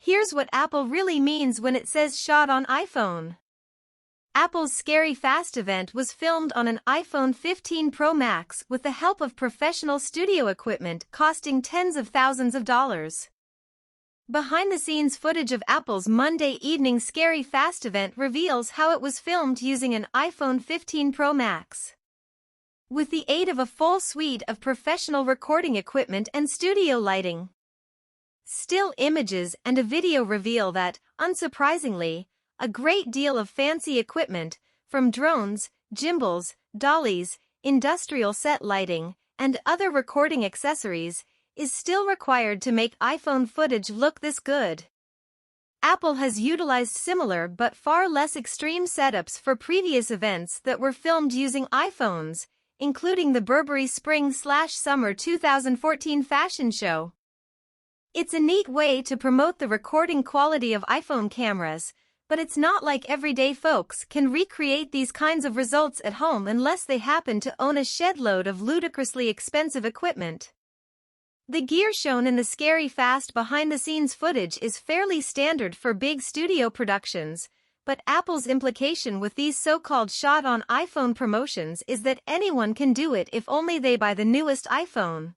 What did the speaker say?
Here's what Apple really means when it says shot on iPhone. Apple's Scary Fast event was filmed on an iPhone 15 Pro Max with the help of professional studio equipment costing tens of thousands of dollars. Behind-the-scenes footage of Apple's Monday evening Scary Fast event reveals how it was filmed using an iPhone 15 Pro Max. With the aid of a full suite of professional recording equipment and studio lighting. Still images and a video reveal that, unsurprisingly, a great deal of fancy equipment, from drones, gimbals, dollies, industrial set lighting, and other recording accessories, is still required to make iPhone footage look this good. Apple has utilized similar but far less extreme setups for previous events that were filmed using iPhones, including the Burberry Spring/Summer 2014 fashion show. It's a neat way to promote the recording quality of iPhone cameras, but it's not like everyday folks can recreate these kinds of results at home unless they happen to own a shed-load of ludicrously expensive equipment. The gear shown in the Scary Fast behind-the-scenes footage is fairly standard for big studio productions, but Apple's implication with these so-called shot-on iPhone promotions is that anyone can do it if only they buy the newest iPhone.